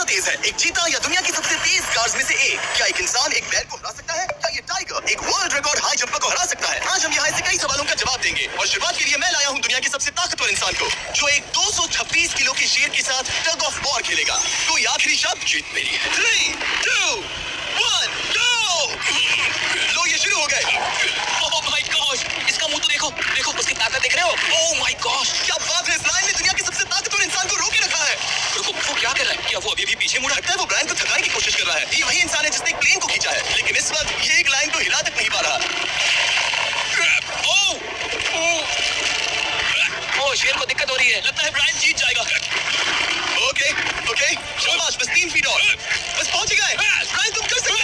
ज्यादा तेज है, एक चीता या दुनिया की सबसे तेज कार्स में से एक? क्या एक इंसान एक बैल को हरा सकता है या ये टाइगर एक वर्ल्ड रिकॉर्ड हाई जंपर को हरा सकता है? आज हम यहाँ ऐसे कई सवालों का जवाब देंगे और शुरुआत के लिए मैं लाया हूँ दुनिया के सबसे ताकतवर इंसान को, जो एक 226 किलो के शेर के साथ टग ऑफ वॉर खेलेगा। कोई आखिरी शब्द? जीत मेरी है। 3, 2, 1, go! लो ये शुरू हो गए। ओह माय गॉश, इसका मुंह तो देखो, देखो उसकी ताकत देख रहे हो? ओह माय गॉश, क्या बात है, इस लाइन ने दुनिया के सबसे ताकतवर इंसान को रोके रखा है। रुको, वो क्या कर रहा है? क्या वो अभी भी पीछे मुड़ा? लगता है वो ब्रायन को थकाने की कोशिश कर रहा है। ये वही इंसान है जिसने एक प्लेन को खींचा है, लेकिन इस वक्त ये एक लाइन को हिला तक नहीं पा रहा। ओह, शेर को दिक्कत हो रही है। लगता है ब्रायन जीत जाएगा। ओके, शाबाश, बस 3 फीट और, बस पहुंच गए। ब्रायन तुम कर सकते हो।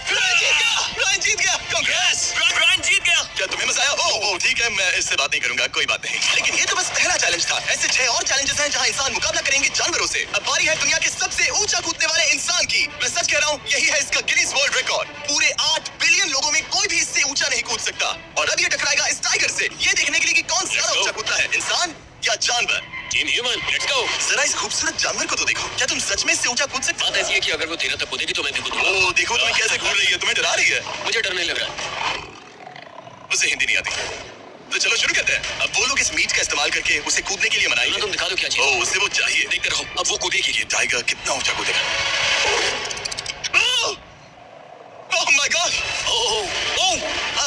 ब्रायन जीत गया। कांग्रेस, ब्रायन जीत गया। क्या तुम्हें मजा आया? ओह ठीक है, मैं इससे बात नहीं करूंगा, कोई बात नहीं। लेकिन ये तो बस पहला चैलेंज था। ऐसे 6 और चैलेंजेस हैं जहां इंसान मुकाबला करेंगे जानवरों से। अब बारी है दुनिया के सबसे ऊंचा कूदने वाले इंसान की। मैं सच कह रहा हूँ, यही है इसका गिनीज वर्ल्ड रिकॉर्ड। पूरे 8 बिलियन लोगों में कोई भी इससे ऊंचा नहीं कूद सकता। और अब ये टकराएगा इस टाइगर से, ये देखने के लिए कि कौन ज्यादा ऊंचा कूदता है, इंसान या जानवर। Team human, let's go. जरा इस खूबसूरत जानवर को तो देखो, क्या तुम सच में इससे ऊंचा कूद सकते हो? बात ऐसी है कि अगर वो तेरा तक कूदेगी तो मैं भी कूदूंगा। ओह देखो तुम्हें कैसे घूर रही है, तुम्हें डरा रही है। मुझे डर नहीं लग रहा है। उसे हिंदी नहीं आती, तो चलो शुरू करते हैं। अब वो लोग इस मीट का इस्तेमाल करके उसे कूदने के लिए मनाएंगे। तुम दिखा दो क्या चाहिए। ओह उसे वो चाहिए, देखते रहो, अब वो कूदेगी। ये टाइगर कितना ऊंचा कूदेगा। Oh my God.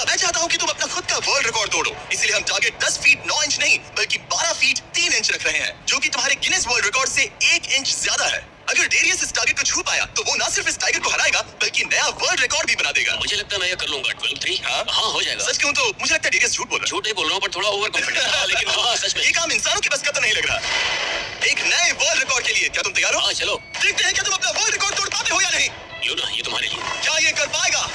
मैं चाहता हूँ कि तुम अपना खुद का वर्ल्ड रिकॉर्ड तोड़ो, इसलिए हम टारगेट 10 फीट 9 इंच नहीं बल्कि 12 फीट 3 इंच रख रहे हैं, जो कि तुम्हारे गिनीज वर्ल्ड रिकॉर्ड से 1 इंच ज्यादा है। अगर डेरियस इस टारगेट को छू पाया तो वो ना सिर्फ इस टाइगर को हराएगा बल्कि नया वर्ल्ड रिकॉर्ड भी बना देगा। मुझे लगता है मैं ये कर लूंगा। 12-3। हाँ हो जाएगा। सच कहूं तो मुझे लगता है डेरियस झूठ बोल रहा है। झूठ नहीं बोल रहा हूँ, पर थोड़ा ओवर कॉन्फिडेंस। लेकिन हाँ सच में ये काम इंसानों के बस का तो नहीं लग रहा। एक नए वर्ल्ड रिकॉर्ड के लिए क्या तुम तैयार हो? हाँ चलो देखते हैं क्या तुम अपना वर्ल्ड रिकॉर्ड तोड़ पाते हो या नहीं। लो ना, ये तुम्हारे लिए। क्या ये कर पाएगा?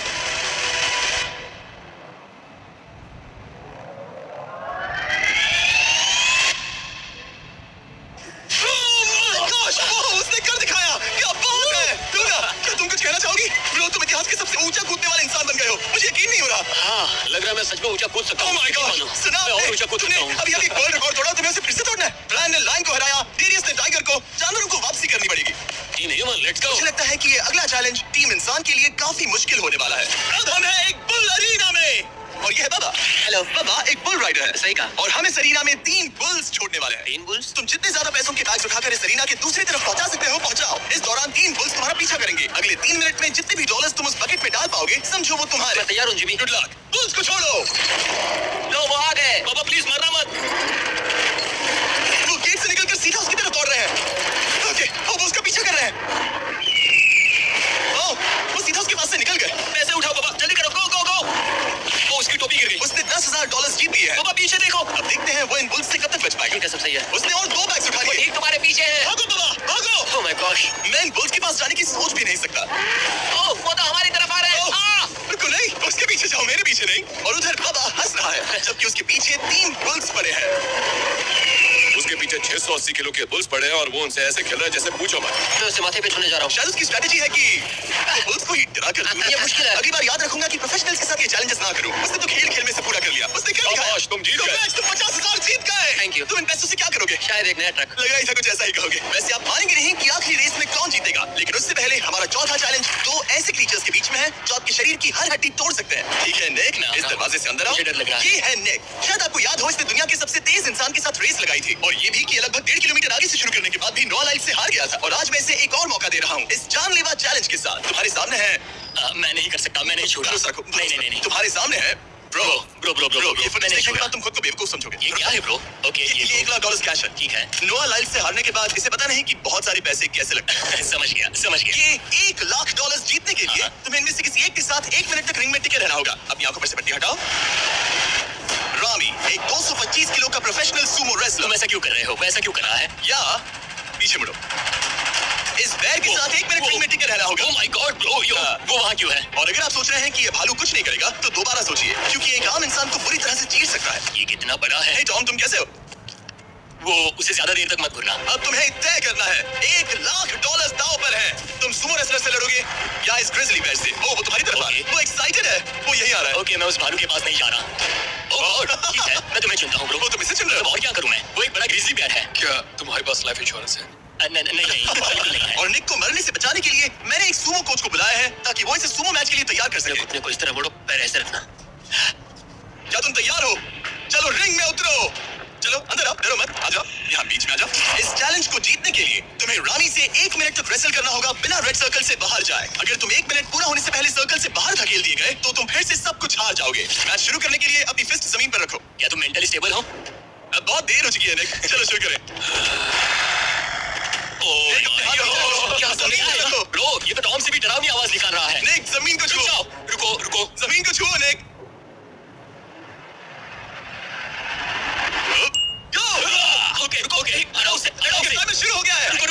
उसने कर दिखाया, क्या बात है। दुर्गा, क्या तुम कुछ कहना चाहोगी? ब्रो, तुम इतिहास के सबसे ऊंचा कूदने वाले इंसान बन गए हो। मुझे यकीन नहीं हो रहा। हाँ लग रहा है मैं सच में ऊंचा कूद सकता हूँ। Oh my God, सुना मैं और ऊंचा कूद सकता हूँ। अभी अभी वर्ल्ड रिकॉर्ड तोड़ा, तुम्हें उसे फिर से तोड़ना है। ब्रायन ने लाइन को हराया, डेरियस ने टाइगर को, जानवरों को वापसी करनी पड़ेगी। Team human, let's go. मुझे लगता है कि ये अगला चैलेंज टीम इंसान के लिए काफी मुश्किल होने वाला है। अब हम हैं एक बुल अरीना में और ये है बाबा। हेलो। बाबा एक बुल राइडर है। सही कहा। और हम इस अरीना में 3 बुल्स छोड़ने वाले हैं। 3 बुल्स? तुम जितने ज्यादा पैसों के बैग्स उठाकर इस अरीना के दूसरी तरफ पहुंचा सकते हो पहुंचाओ। इस दौरान 3 बुल्स तुम्हारा पीछा करेंगे। अगले 3 मिनट में जितने भी डॉलर्स तुम उस बकेट में डाल पाओगे समझो वो तुम्हारे। मैं तैयार हूँ जिमी। Good luck. बुल्स को छोड़ो। लो वो आ गए। बाबा प्लीज मरना मत। वो गेट से निकलकर सीधा उसकी तरफ दौड़ रहे हैं। ओके, वो उसका पीछा कर रहे हैं। वो सीधा उसके पास से निकल गए। पैसे उठाओ बाबा, जल्दी करो। गो गो गो। वो उसकी टोपी गिर गई। उसने $10,000 जीत लिए हैं। बाबा पीछे देखो। अब देखते हैं वो इन बुल्स से कब तक बच पाएगा। ठीक है, सब सही है। उसने और 2 बैग्स उठा लिए। एक तुम्हारे पीछे है। भागो बाबा, भागो। Oh my gosh. मैं इन बुल्स के पास जाने की सोच भी नहीं सकता। ओह वो तो हमारी तरफ आ रहे हैं। रुको नहीं, उसके पीछे जाओ, मेरे पीछे नहीं। और उधर बाबा हंस रहा है जबकि उसके पीछे 3 बुल्स पड़े हैं। उसके पीछे 680 किलो के बुल्स पड़े हैं और वो उनसे ऐसे खेल रहा है जैसे पूछो मत। मैं उसे माथे पे छूने जा रहा हूँ। शायद उसकी स्ट्रेटेजी है कि वो बुल्स को ही डरा कर दूं। ये मुश्किल है। अगली बार याद रखूंगा कि प्रोफेशनल्स के साथ ये चैलेंजेस ना करूं। उसने तो खेल में से पूरा कर लिया। उसने क्या दिखाया? शाबाश, तुम जीत गए। तुम 50,000 जीत गए। Thank you। तुम इन पैसों से क्या करोगे? शायद एक नया ट्रक। लगा ही था कुछ ऐसा ही कहोगे। वैसे आप मानेंगे नहीं कि आखिरी रेस में कौन जीतेगा, लेकिन उससे पहले हमारा चौथा चैलेंज 2 ऐसे क्रीचर्स के बीच में है जो आपके शरीर की हर हड्डी तोड़ सकते हैं। ठीक है निक, इस दरवाजे से अंदर आओ। मुझे डर लग रहा है। ये है निक। शायद आपको याद हो, इसने दुनिया के सबसे तेज इंसान के साथ रेस लगाई थी और ये भी कि लगभग 1.5 किलोमीटर आगे से शुरू करने के बाद भी 9 लाइफ से हार गया था। और आज मैं इसे एक और मौका दे रहा हूँ इस जानलेवा चैलेंज के साथ। तुम्हारे सामने है। मैं नहीं कर सकता, मैं नहीं छूटा। नहीं। तुम्हारे सामने है ब्रो। ब्रो, ये फुटेज देखने के बाद तुम खुद को बेवकूफ समझोगे। ये क्या है ब्रो? ओके ये $1,00,000 कैश है। ठीक है। नोआ लाइफ से हारने के बाद इसे पता नहीं कि बहुत सारे पैसे कैसे लगते हैं। समझ गया। ये $1,00,000 जीतने के लिए तुम्हें इनमें से किसी एक के साथ 1 मिनट तक रिंग में टिके रहना होगा। अपनी आंखों पर से पट्टी हटाओ। रामी एक 225 किलो का प्रोफेशनल सूमो रेसलर। तुम ऐसा क्यों कर रहे हो? वैसा क्यों कर रहा है? या पीछे मुड़ो। इस बैग के साथ 1 मिनट रिंग में टिके रहना होगा। ओह माय गॉड ब्रो, वो वहाँ क्यों है? और अगर आप सोच रहे हैं कि ये भालू कुछ नहीं करेगा तो दोबारा सोचिए, क्योंकि एक आम इंसान को बुरी तरह से चीर सकता है। ये कितना बड़ा है? टॉम तुम कैसे हो? वो उसे ज्यादा देर तक मत घुरना। अब तुम्हें तय करना है। $1,00,000 दांव पर है। तुम सुमो रेसलर से लड़ोगे या इस ग्रिजली बेयर से? वो तुम्हारी तरफ आ रहा है। वो एक्साइटेड है, वो यही आ रहा है। ओके, मैं उस भालू के पास नहीं जा रहा। ओह ठीक है, मैं तुम्हें चुनता हूँ ब्रो। वो तुम्हें से चुन रहा है। और क्या करूँ मैं? वो एक बड़ा ग्रिजली बेयर है। क्या तुम्हारे पास लाइफ इंश्योरेंस है? नहीं बिल्कुल नहीं है। और निक को मरने से बचाने के लिए मैंने एक सूमो कोच को बुलाया है ताकि वो इसे सूमो मैच के लिए तैयार कर सके। अपने को इस तरह मोड़ो, पैर ऐसे रखना। क्या तुम तैयार हो? चलो रिंग में उतरो। चलो अंदर आओ, डरो मत, आ जाओ यहाँ बीच में आ जाओ। इस चैलेंज को जीतने के लिए तुम्हें रामी से 1 मिनट तक रेसल करना होगा बिना रेड सर्कल से बाहर जाए। अगर तुम 1 मिनट पूरा होने से पहले सर्कल से बाहर धकेल दिए गए तो तुम फिर से सब कुछ हार जाओगे। मैच शुरू करने के लिए अपनी फिस्ट जमीन पर रखो। क्या तुम मेंटली स्टेबल हो? अब बहुत देर हो चुकी है निक, चलो शुरू करें। क्या जमीन है? ब्रो, ये तो टॉम से भी डरावनी आवाज निकाल रहा है। निक जमीन को छुओ। रुको। जमीन को छुओ निक। ओके, हटाओ उसे, हटाओ उसे। टाइमर शुरू हो गया है। रुको।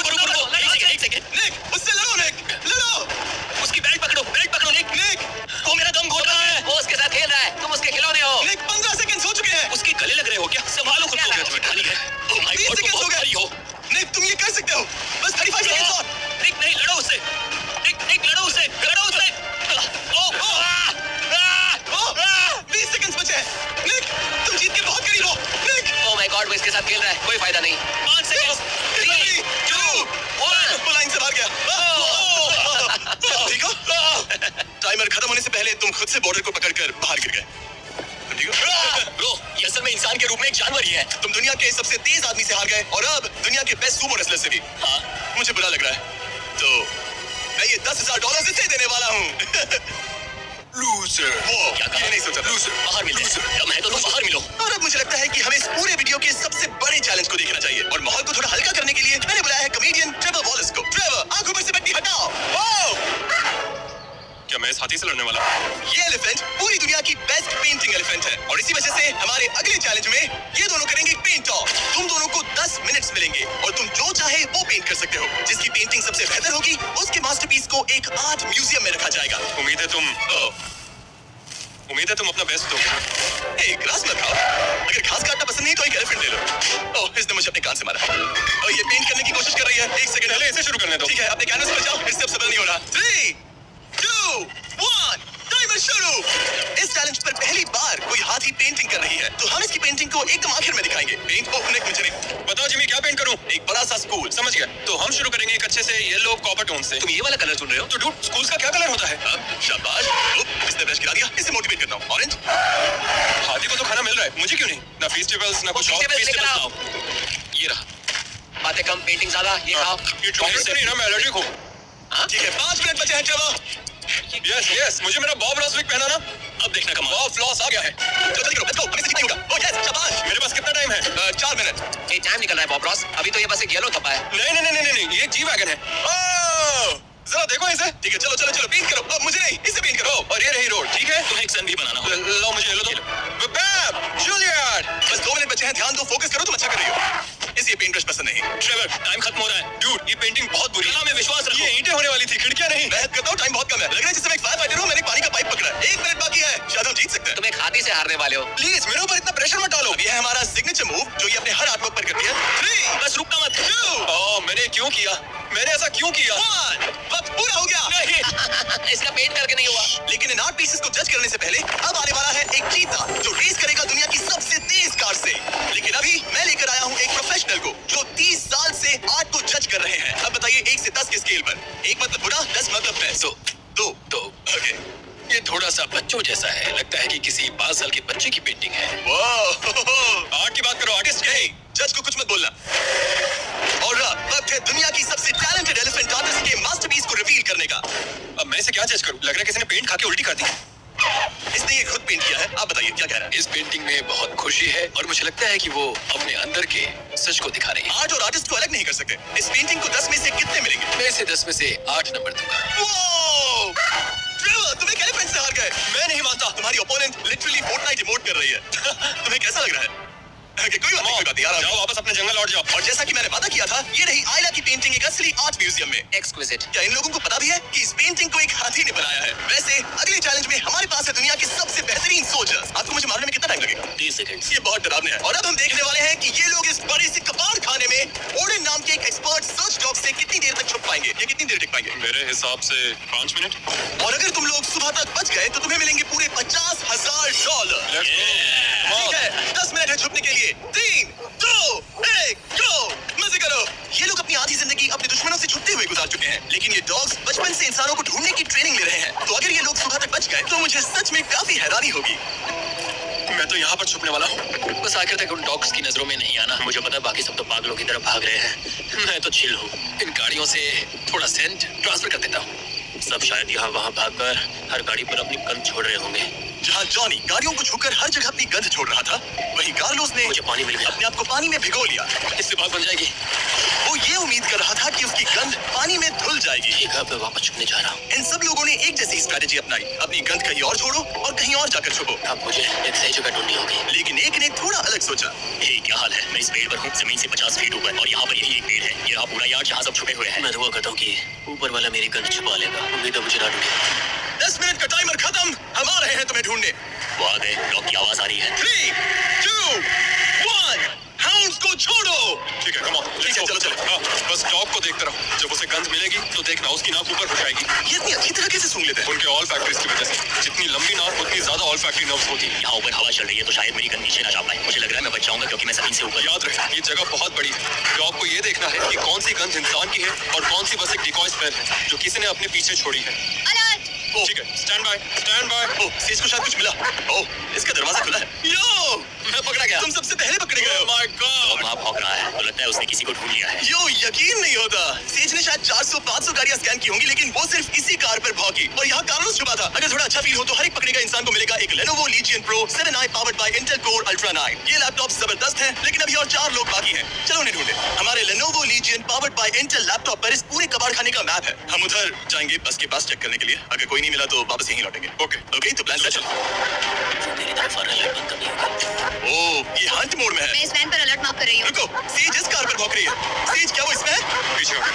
एक सेकंड। निक उससे लड़ो निक, लड़ो। उसकी बेल्ट पकड़ो निक। निक वो मेरा दम घोट रहा है। वो उसके साथ खेल रहा है, तुम उसके खिलौने हो। निक 15 सेकंड हो चुके हैं। उसके गले लग रहे हो क्या? संभालो खुद को। तुम्हें ठानी है। ओह माय 20 गॉड, सेकंड तुम हो बहुत भारी गए। हो। निक तुम ये कर सकते हो। बस 35 सेकंड और। निक नहीं, लड़ो उससे। निक लड़ो उससे। 20 सेकंड बचे हैं। निक तुम जीत के बहुत करीब हो। निक ओह माय गॉड, वो इसके साथ खेल रहा है, कोई फायदा नहीं। 5 सेकंड। 3 2 1 वो लाइन से बाहर गया। ठीक हो? टाइमर खत्म होने से पहले तुम खुद से बॉर्डर को पकड़कर बाहर गिर गए। ठीक हो? ब्रो, ये असल में इंसान के रूप में एक जानवर ही है। तुम दुनिया के सबसे तेज आदमी से हार गए और अब दुनिया के बेस्ट सूमो रेसलर से भी। हाँ, मुझे बुरा लग रहा है तो मैं ये $10,000 इसे देने वाला हूँ। लूजर। क्या कहा? ये नहीं सोचा था। बाहर मिलो। दम है तो तुम बाहर मिलो। और अब मुझे लगता है कि हमें इस पूरे वीडियो के सबसे बड़े चैलेंज को देखना चाहिए और माहौल को थोड़ा हल्का करने के लिए मैंने बुलाया है कॉमेडियन ट्रेवर वॉलेस को। ट्रेवर, आंखों पर से पट्टी हटाओ। क्या मैं इस हाथी से लड़ने वाला हूँ? ये एलिफेंट पूरी दुनिया की बेस्ट पेंटिंग एलिफेंट है और इसी वजह से हमारे अगले चैलेंज में ये दोनों करेंगे पेंट ऑफ। तुम दोनों को 10 मिनट्स मिलेंगे और तुम जो चाहे वो पेंट कर सकते हो। जिसकी पेंटिंग सबसे बेहतर होगी उसके मास्टरपीस को एक आर्ट म्यूजियम में रखा जाएगा। उम्मीद है तुम अपना बेस्ट दोगे। ग्रास मत खाओ। अगर घास काटना पसंद नहीं तो एक एलिफेंट ले लो। ओह, इसने मुझे अपने कान से मारा और ये पेंट करने की कोशिश कर रही है। 1 सेकंड पहले इसे शुरू करने दो। ठीक है, अपने कैनवस पर जाओ। इससे अब सबर नहीं हो रहा। 3 2 1 टाइमर शुरू। इस चैलेंज पर पहली बार कोई हाथी पेंटिंग कर रही है तो हम इसकी पेंटिंग को एकदम आखिर में दिखाएंगे। पेंट को मुझे नहीं बताओ जिमी, क्या पेंट करूं? एक बड़ा सा स्कूल। समझ गया। तो हम शुरू करेंगे एक अच्छे से येलो कॉपर टोन से। तुम ये वाला कलर चुन रहे हो? तो डूड, स्कूल्स का क्या कलर होता है? शाबाश। इसने ब्रश गिरा दिया। इसे मोटिवेट करता हूँ। ऑरेंज। हाथी को तो खाना मिल रहा है, मुझे क्यों नहीं? ना फेस्टिवल्स ना कुछ और। Festivals लेकर आओ। ये रहा। बातें कम, पेंटिंग ज्यादा। ये खाओ। ये चॉकलेट से नहीं ना, मैं एलर्जिक हूँ। ठीक है, 5 मिनट बचे हैं ट्रेवर। यस, मुझे मेरा बॉब रॉस विग पहना ना। अब देखना कमाल। बॉब फ्लॉस आ गया है। चलो जल्दी करो, लेट्स गो। हमें से जीतना होगा। ओह यस, शाबाश। मेरे पास कितना टाइम है? 4 मिनट। ये टाइम निकल रहा है बॉब रॉस। अभी तो ये बस एक येलो थप्पा है। नहीं, ये जी वैगन है। ओह, जरा देखो इसे। ठीक है, चलो पेंट करो। अब मुझे नहीं, इसे पेंट करो। और ये रही रोड, ठीक है? तुम्हें एक सन भी बनाना होगा। लो मुझे ये लो दो। Babe, Juliet. बस 2 मिनट बचे हैं। ध्यान दो, फोकस करो। तुम अच्छा कर रही हो। इसे पेंट ब्रश पसंद नहीं। ट्रेवर, टाइम खत्म हो रहा है। डूड, ये पेंटिंग बहुत बुरी है। कला में विश्वास रखो। ये ईंटें होने वाली थी, खिड़कियां नहीं। मैं करता हूँ, टाइम बहुत कम है। लग रहा है जैसे मैं एक फायर फाइटर हूँ। मैंने पानी का पाइप पकड़ा है। 1 मिनट बाकी है, शायद हम जीत सकते हैं। तुम एक हाथी से हारने वाले हो। प्लीज मेरे ऊपर इतना प्रेशर मत डालो। अब ये है हमारा सिग्नेचर मूव जो ये अपने हर आर्टवर्क पर करती है। 3 बस रुकना मत। 2 ओह, मैंने क्यों किया? मैंने ऐसा क्यों किया? 1 वक्त पूरा हो गया। नहीं, इसका पेंट करके नहीं हुआ। लेकिन इन आर्ट पीसेस को जज करने से पहले अब आने वाला है एक चीता जो रेस करेगा दुनिया की सबसे तेज कार से। लेकिन अभी मैं लेकर आया हूँ एक प्रोफेशनल को जो 30 साल से आर्ट को जज कर रहे हैं। अब बताइए 1 से 10 के स्केल पर। 1 मतलब बुरा, 10 मतलब बेस्ट। 2 ओके। ये थोड़ा सा बच्चों जैसा है। लगता है कि किसी 5 साल के बच्चे की पेंटिंग है। आर्ट की बात करो, आर्टिस्ट नहीं, जज को कुछ मत बोलना। और वक्त है दुनिया की सबसे टैलेंटेड एलिफेंट आर्टिस्ट के मास्टरपीस को रिवील करने का। अब मैं इसे क्या जज करूं? लग रहा है किसी ने पेंट खा के उल्टी कर दी। इसने ये खुद पेंट किया है। आप बताइए क्या कह रहा है? इस पेंटिंग में बहुत खुशी है और मुझे लगता है कि वो अपने अंदर के सच को दिखा रही है। आर्ट और आर्टिस्ट को अलग नहीं कर सकते। इस पेंटिंग को 10 में से कितने मिलेंगे? मैं इसे 10 में से 8 नंबर दूंगा। ट्रेवर, तुम एक एलिफेंट से हार गए। मैं नहीं मानता। तुम्हारी ओपोनेंट लिटरली फोर्टनाइट इमोट कर रही है। तुम्हें कैसा लग रहा है? कोई बात नहीं यार। जाओ वापस अपने जंगल लौट जाओ। और जैसा कि मैंने वादा किया था, ये रही आयला की पेंटिंग एक असली आर्ट म्यूजियम में। एक्सक्विजिट। क्या इन लोगों को पता भी है कि इस पेंटिंग को एक हाथी ने बनाया है? वैसे अगले चैलेंज में हमारे पास है दुनिया के सबसे बेहतरीन सोल्जर्स। आपको मुझे मारने में कितना टाइम लगेगा? 30 सेकंड। ये बहुत डरावने है। और अब हम देखने वाले हैं कि ये लोग इस बड़े से कबाड़ खाने में ओडिन नाम के एक एक्सपर्ट सर्च डॉग से कितनी देर तक छुप पाएंगे। ये कितनी देर टिक पाएंगे? मेरे हिसाब से 5 मिनट। और अगर तुम लोग सुबह तक बच गए तो तुम्हें मिलेंगे पूरे $50,000। ठीक है, 10 मिनट है छुपने के लिए। 3 2 1 गो। मजे करो। ये लोग अपनी आधी जिंदगी गुजार चुके हैं, लेकिन ये डॉग्स बचपन से इंसानों को ढूंढने की ट्रेनिंग ले रहे हैं। तो अगर ये लोग सुबह तक बच गए तो मुझे सच में काफी हैरानी होगी। मैं तो यहाँ पर छुपने वाला हूँ, बस आखिर तक उन डॉग्स की नजरों में नहीं आना। मुझे पता है बाकी सब तो पागलों की तरफ भाग रहे हैं, मैं तो चिल हूँ। इन गाड़ियों से थोड़ा सेंट ट्रांसफर कर देता हूँ। सब शायद यहाँ वहाँ भागकर हर गाड़ी पर अपनी गंध छोड़ रहे होंगे। जहाँ जॉनी गाड़ियों को छूकर हर जगह अपनी गंध छोड़ रहा था, वहीं कार्लोस ने मुझे पानी मिल गया। अपने आप को पानी में भिगो लिया। इससे बात बन जाएगी। वो ये उम्मीद कर रहा था कि उसकी गंध पानी में धुल जाएगी। ठीक है, मैं वापस छुपने जा रहा हूँ। इन सब लोगों ने एक जैसी स्ट्रेटेजी अपनाई, अपनी गंध कहीं और छोड़ो और कहीं और जाकर छुपो। अब मुझे एक सही जगह ढूंढनी होगी। लेकिन एक ने थोड़ा अलग सोचा। हे, क्या हाल है? मैं इस पेड़ पर हूँ, जमीन से 50 फीट ऊपर, और यहाँ पर यही एक पेड़ है। ये रहा पूरा यार्ड जहाँ सब छुपे हुए हैं। मैं दुआ करता हूँ कि ऊपर वाला मेरी गंध छुपा लेगा। उम्मीद है मुझे ना ढूंढे। 10 मिनट का टाइमर खत्म, हम आ रहे हैं तुम्हें ढूंढने। वो आ गए, डॉग की आवाज आ रही है। 3, 2, 1, हाउंड्स को छोड़ो। ठीक है, come on, ठीक है, चलो चलो। हाँ, बस डॉग को देखते रहो। जब उसे गंध मिलेगी तो देखना उसकी नाक ऊपर हो जाएगी। ये इतनी अच्छी तरह कैसे सूंघ लेते हैं? उनके ऑल फैक्ट्रीज की वजह से। जितनी लंबी नाक उतनी ज्यादा ऑल फैक्ट्री नर्व्स होती है। यहाँ ऊपर हवा चल रही है तो शायद मेरी गंध नीचे ना जा पाए। मुझे लग रहा है मैं बच जाऊंगा क्योंकि मैं जमीन से ऊपर। याद रहे, ये जगह बहुत बड़ी है। डॉग को ये देखना है कि कौन सी गंध इंसान की है और कौन सी बस एक डिकॉय स्मेल है जो किसी ने अपने पीछे छोड़ी है। ठीक है, stand by, stand by. Oh, says को शायद कुछ मिला। ओह, इसका दरवाजा खुला है। यो, मैं पकड़ा गया। तुम सबसे पहले पकड़े गए हो। माय गॉड, वहाँ भौंक रहा है, तो लगता है उसने किसी को ढूंढ लिया है। यो, यकीन नहीं होता। सेज ने शायद 400-500 गाड़ियां स्कैन की होंगी, लेकिन वो सिर्फ इसी कार पर भौंकी और यहाँ कार्लोस छुपा था। अगर थोड़ा अच्छा फील हो तो हर एक पकड़े गए इंसान को मिलेगा एक Lenovo Legion Pro 7i powered by Intel Core Ultra 9। ये लैपटॉप जबरदस्त है, लेकिन अभी और 4 लोग बाकी हैं। चलो उन्हें ढूंढे। हमारे Lenovo Legion powered by Intel laptop पर इस पूरे कबाड़ खाने का मैप है। हम उधर जाएंगे बस के पास चेक करने के लिए। अगर कोई नहीं मिला तो वापस यहीं लौटेंगे। ओके, तो प्लान सेट। मेरी तरफ आ रहा है, लाइट बंद करनी होगी। ओह, ये हंट मोड में है। मैं इस वैन पर अलर्ट मार्क कर रही हूँ। रुको, सेज इस कार पर भौंक रही है। सेज, क्या वो इसमें है? पीछे हटो।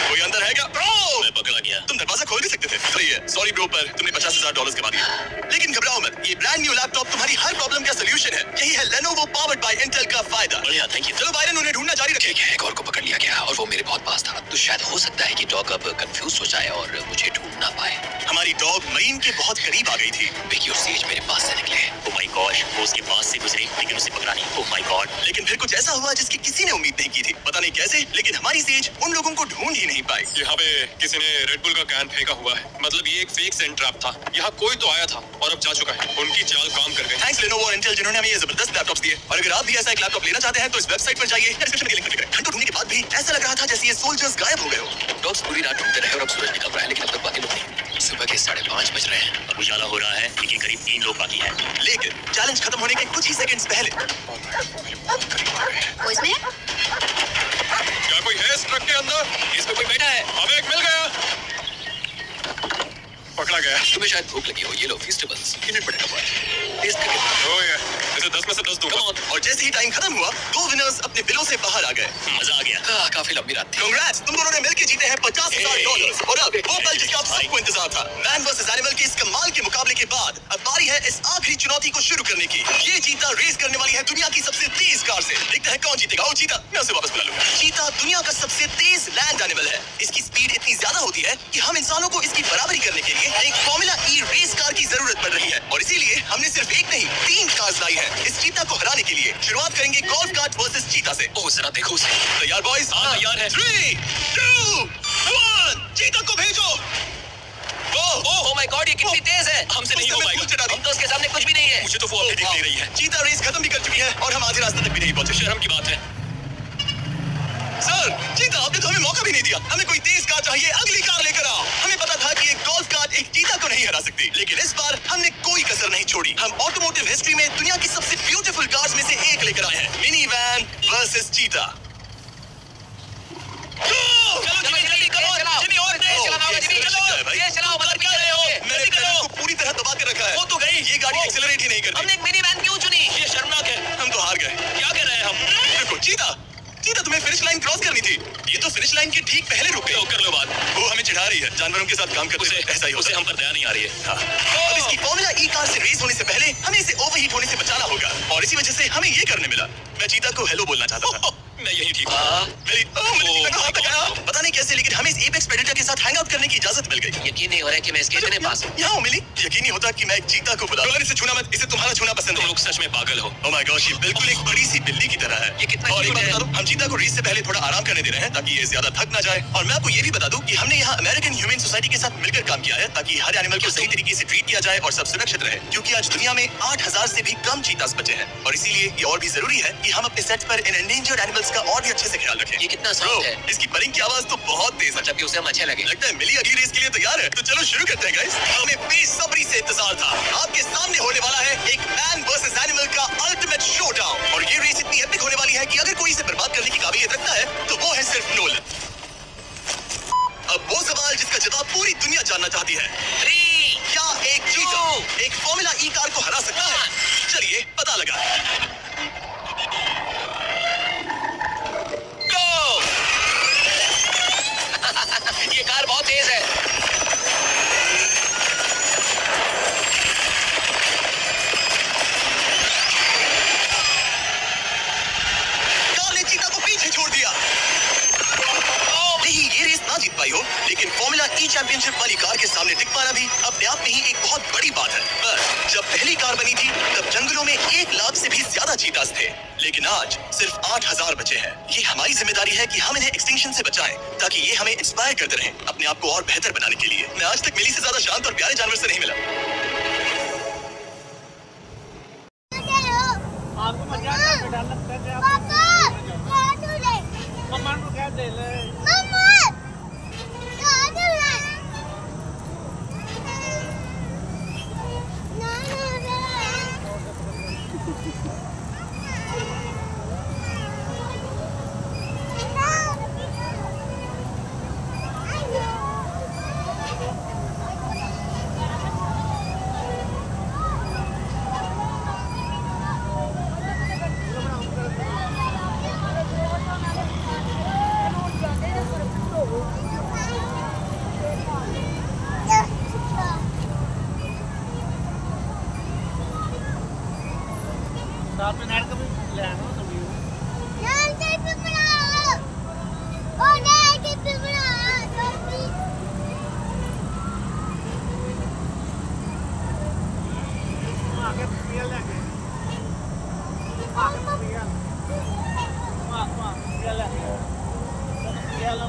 कोई अंदर है क्या? ब्रो, मैं पकड़ा गया। तुम दरवाजा खोल भी सकते थे। सही है, सॉरी ब्रो, पर तुमने $50,000 कमा दिए। लेकिन घबराओ मत, ये ब्रांड न्यू लैपटॉप तुम्हारी हर प्रॉब्लम का सलूशन है। यही है Lenovo powered by Intel का फायदा। बढ़िया, थैंक यू। चलो बायरन, उन्हें ढूंढना जारी रखें। एक और को पकड़ लिया गया और वो मेरे बहुत पास था। तो शायद हो सकता है कि डॉग अब कंफ्यूज हो जाए और मुझे ढूंढ ना पाए। हमारी डॉग मरीन के बहुत करीब आ गई थी। विकी और सेज मेरे पास से निकले। ओह माय गॉड, वो उसके पास से गुजरे लेकिन उसे पकड़ा नहीं। Oh my God. लेकिन फिर कुछ ऐसा हुआ जिसकी किसी ने उम्मीद नहीं की थी। पता नहीं कैसे, लेकिन हमारी सेज उन लोगों को ढूंढ ही नहीं पाई। यहाँ पे किसी ने रेड बुल का कैन फेंका हुआ है। मतलब ये एक फेक सेंट ट्रैप था। यहाँ कोई तो आया था और अब जा चुका है। उनकी चाल काम कर गई। थैंक्स Lenovo और Intel जिन्होंने हमें ये जबरदस्त लैपटॉप्स दिए। और अगर आप भी ऐसा एक लैपटॉप लेना चाहते हैं तो इस वेबसाइट पर जाइए, डिस्क्रिप्शन के लिंक पर क्लिक करें। घंटों ढूंढने के बाद भी ऐसा लग रहा था जैसे ये सोल्जर्स गायब हो गए हो। डॉग्स पूरी रात ढूंढते रहे और अब सूरज निकल रहा है, लेकिन अब तक बाकी लोग नहीं। सुबह के 5:30 बज रहे हैं। अब उजाला हो रहा है, लेकिन करीब 3 लोग बाकी हैं। लेकिन चैलेंज खत्म होने के कुछ ही सेकंड्स पहले वो इसमें है? क्या कोई है इस ट्रक के अंदर? इसमें कोई बैठा है। अब एक मिल गया। पकड़ा गया। तुम्हें शायद भूख लगी हो। ये लो फेस्टिवल्स, इन्हें बड़ा हुआ है। टेस्ट करके ओह ये, इसे 10 में से 10 दूंगा। Come on. और जैसे ही टाइम खत्म हुआ, 2 विनर्स अपने बिलों से बाहर आ गए। मजा आ गया। काफी लंबी रात थी। कांग्रेट्स, तुम दोनों ने मिलकर जीते हैं $50,000। और अब वो पल जिसका आप सबको इंतजार था। मैन वर्सेस एनिमल के इस कमाल के मुकाबले के बाद अब बारी है इस आखिरी चुनौती को शुरू करने की। ये चीता रेस करने वाली है दुनिया की सबसे तेज कार से। देखते हैं कौन जीतेगा। ओ चीता, मैं उसे वापस बुला लूंगा। चीता दुनिया का सबसे तेज लैंड एनिमल है। इसकी स्पीड इतनी ज्यादा होती है कि हम इंसानों को इसकी बराबरी करने के लिए एक फॉर्मूला ई रेस कार की जरूरत पड़ रही है। और इसीलिए हमने सिर्फ एक नहीं 3 कार्स लाई है। इस चीता को हराने के लिए शुरुआत करेंगे गोल्फ कार्ट वर्सेस चीता से। ओह जरा देखो उसे। तैयार बॉयज? हाँ, तैयार है। 3, 2, 1, चीता को भेजो। ओह माय गॉड, ये कितनी तेज है। हमसे नहीं हो उसने पाएगा। फूल चढ़ा दी। हम तो उसके सामने कुछ भी नहीं है। मुझे तो वो अभी देख नहीं रही है। चीता रेस खत्म भी कर चुकी है और हम आधे रास्ते तक भी नहीं पहुंचे। शर्म की बात है। सर, चीता, आपने तो हमें मौका भी नहीं दिया। हमें कोई तेज कार चाहिए, अगली कार लेकर आओ। हमें पता था कि एक गोल्फ कार्ट एक चीता को नहीं हरा सकती, लेकिन इस बार हमने कोई कसर नहीं छोड़ी। हम ऑटोमोटिव हिस्ट्री में दुनिया की सबसे ब्यूटीफुल कार्स में से एक लेकर आए हैं। मिनी वैन वर्सेस चीता। चलो जिमी, जल्दी करो। जिमी और तेज चलाना होगा। जिमी चलो, तेज चलाओ। मगर क्या रहे हो? मैंने पैडल को पूरी तरह दबा के रखा है। वो तो गई। ये गाड़ी एक्सेलरेट ही नहीं करती। हमने एक मिनी वैन क्यों चुनी? ये शर्मनाक है। हम तो हार गए। क्या कर रहे हैं हम? देखो चीता, चीता तुम्हें फिनिश लाइन क्रॉस करनी थी। ये तो फिनिश लाइन के ठीक पहले रुक गई। तो कर लो बात। वो हमें चिढ़ा रही है। जानवरों के साथ काम करते उसे हुए ऐसा ही होता उसे है। हम पर दया नहीं आ रही है। हाँ। अब इसकी फॉर्मूला ई कार से रेस होने से पहले हमें इसे ओवरहीट होने से बचाना होगा और इसी वजह से हमें ये करने मिला। मैं चीता को हेलो बोलना चाहता था। मैं यही ठीक हूँ। मेरी चीता को हाथ लगाया। पता नहीं कैसे, लेकिन हमें इस एपेक्स प्रेडेटर के साथ हैंग आउट करने की इजाजत मिल गई। यकीन नहीं हो रहा है कि मैं इसके इतने पास हूँ। यहाँ मिली, यकीन नहीं होता कि मैं एक चीता को बुला। इसे छूना मत, इसे तुम्हारा छूना पसंद तुम है। लोग सच में पागल हो। ओह माय गॉश, ये बिल्कुल एक बड़ी सी बिल्ली की तरह है। ये कितना और एक क्यूट बात है। बता दूं, हम चीता को रेस से पहले थोड़ा आराम करने दे रहे हैं ताकि ये ज्यादा थक ना जाए। और मैं आपको ये भी बता दूं कि हमने यहाँ अमेरिकन ह्यूमन सोसाइटी के साथ मिलकर काम किया है ताकि हर एनिमल को सही तरीके से ट्रीट किया जाए और सब सुरक्षित रहे, क्योंकि आज दुनिया में 8000 से भी कम चीतास बचे हैं। और इसीलिए ये और भी जरूरी है कि हम अपने सेट पर इन एंडेंजर्ड एनिमल्स का और भी अच्छे से ख्याल रखें। ये कितना Bro, सॉफ्ट है। इसकी परिंग की आवाज तो बहुत तेज है। मतलब कि उसे हम अच्छे लगे। लगता है मिली अगली रेस के लिए तैयार है। तो चलो शुरू करते हैं गाइस। हमें बेसब्री से इंतजार था। आपके सामने होने वाला है एक मैन वर्सेस एनिमल का अल्टीमेट शोडाउन। और ये रेस इतनी एपिक होने वाली है कि अगर कोई इसे बर्बाद करने की काबिलियत रखता है तो वो है सिर्फ नोलन। अब वो सवाल जिसका जवाब पूरी दुनिया जानना चाहती है, 3 क्या एक चीता एक फॉर्मूला ई कार को हरा सकता है? चलिए पता लगा। गो। ये कार बहुत तेज है। कार ने चीता को पीछे छोड़ दिया। नहीं, ये रेस ना जीत पाई हो, लेकिन फॉर्मूला ई चैंपियनशिप वाली कार के सामने टिक पाना भी अपने आप में ही एक बहुत बड़ी बात है। पर जब पहली कार बनी थी तब जंगलों में 1 लाख से भी ज्यादा चीतास थे, लेकिन आज सिर्फ 8000 बचे हैं। ये हमारी जिम्मेदारी है कि हम इन्हें एक्सटिंक्शन से बचाएं ताकि ये हमें इंस्पायर करते रहें अपने आप को और बेहतर बनाने के लिए। मैं आज तक मिली से ज्यादा शांत और प्यारे जानवर से नहीं मिला। आपको मजाक करके डर लगता है कि आप मम्मा को क्या दे ले। आप नार का भी ले आना तो भी आगे पियल लेके आगे पियल पियल लेके पियल